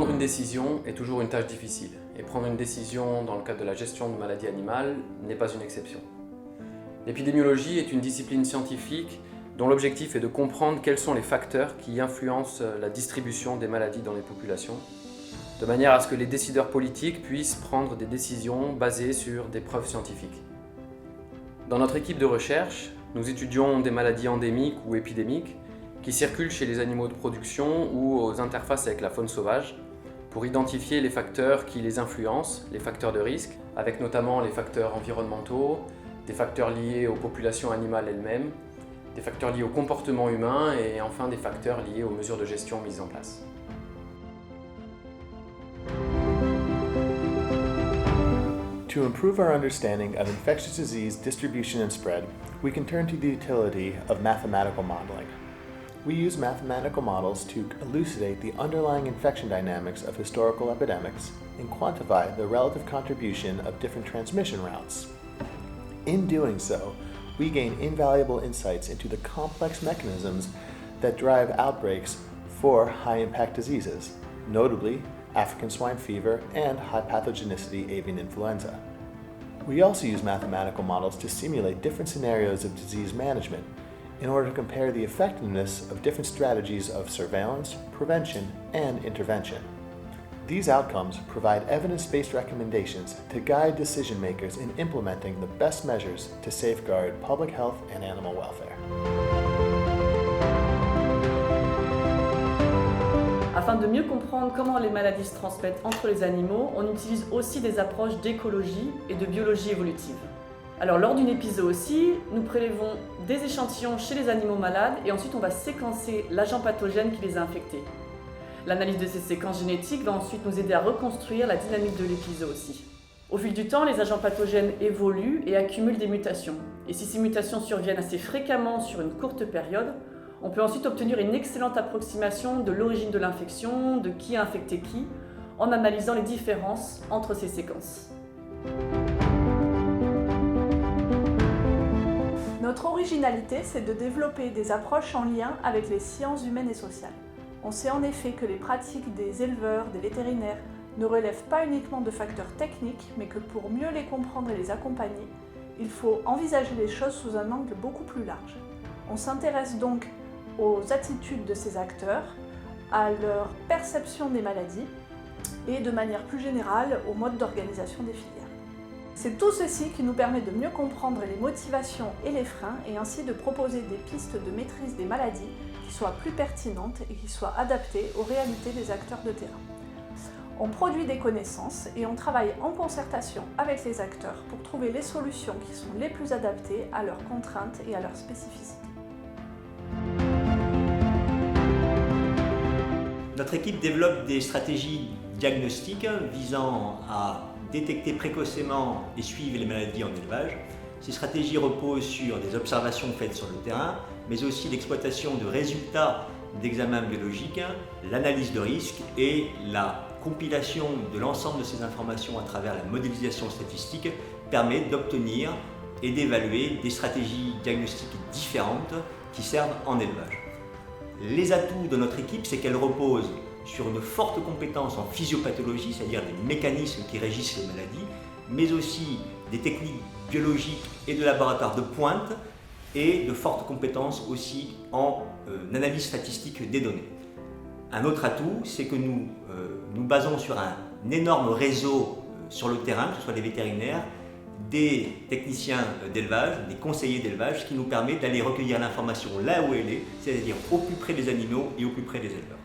Prendre une décision est toujours une tâche difficile, et prendre une décision dans le cadre de la gestion de maladies animales n'est pas une exception. L'épidémiologie est une discipline scientifique dont l'objectif est de comprendre quels sont les facteurs qui influencent la distribution des maladies dans les populations, de manière à ce que les décideurs politiques puissent prendre des décisions basées sur des preuves scientifiques. Dans notre équipe de recherche, nous étudions des maladies endémiques ou épidémiques qui circulent chez les animaux de production ou aux interfaces avec la faune sauvage pour identifier les facteurs qui les influencent, les facteurs de risque, avec notamment les facteurs environnementaux, des facteurs liés aux populations animales elles-mêmes, des facteurs liés au comportement humain et enfin des facteurs liés aux mesures de gestion mises en place. To improve our understanding of infectious disease distribution and spread, we can turn to the utility of mathematical modeling. We use mathematical models to elucidate the underlying infection dynamics of historical epidemics and quantify the relative contribution of different transmission routes. In doing so, we gain invaluable insights into the complex mechanisms that drive outbreaks for high-impact diseases, notably African swine fever and high pathogenicity avian influenza. We also use mathematical models to simulate different scenarios of disease management in order to compare the effectiveness of different strategies of surveillance, prevention, and intervention. These outcomes provide evidence-based recommendations to guide decision makers in implementing the best measures to safeguard public health and animal welfare. Afin de mieux comprendre comment les maladies se transmettent entre les animaux, on utilise aussi des approches d'écologie et de biologie évolutive. Alors lors d'une épizootie, nous prélevons des échantillons chez les animaux malades et ensuite on va séquencer l'agent pathogène qui les a infectés. L'analyse de ces séquences génétiques va ensuite nous aider à reconstruire la dynamique de l'épizootie. Au fil du temps, les agents pathogènes évoluent et accumulent des mutations. Et si ces mutations surviennent assez fréquemment sur une courte période, on peut ensuite obtenir une excellente approximation de l'origine de l'infection, de qui a infecté qui, en analysant les différences entre ces séquences. Notre originalité, c'est de développer des approches en lien avec les sciences humaines et sociales. On sait en effet que les pratiques des éleveurs, des vétérinaires, ne relèvent pas uniquement de facteurs techniques, mais que pour mieux les comprendre et les accompagner, il faut envisager les choses sous un angle beaucoup plus large. On s'intéresse donc aux attitudes de ces acteurs, à leur perception des maladies et de manière plus générale au mode d'organisation des filières. C'est tout ceci qui nous permet de mieux comprendre les motivations et les freins et ainsi de proposer des pistes de maîtrise des maladies qui soient plus pertinentes et qui soient adaptées aux réalités des acteurs de terrain. On produit des connaissances et on travaille en concertation avec les acteurs pour trouver les solutions qui sont les plus adaptées à leurs contraintes et à leurs spécificités. Notre équipe développe des stratégies diagnostiques visant à détecter précocement et suivre les maladies en élevage. Ces stratégies reposent sur des observations faites sur le terrain, mais aussi l'exploitation de résultats d'examens biologiques, l'analyse de risques et la compilation de l'ensemble de ces informations à travers la modélisation statistique permet d'obtenir et d'évaluer des stratégies diagnostiques différentes qui servent en élevage. Les atouts de notre équipe, c'est qu'elle repose sur une forte compétence en physiopathologie, c'est-à-dire des mécanismes qui régissent les maladies, mais aussi des techniques biologiques et de laboratoire de pointe et de fortes compétences aussi en analyse statistique des données. Un autre atout, c'est que nous nous basons sur un énorme réseau sur le terrain, que ce soit des vétérinaires, des techniciens d'élevage, des conseillers d'élevage, ce qui nous permet d'aller recueillir l'information là où elle est, c'est-à-dire au plus près des animaux et au plus près des éleveurs.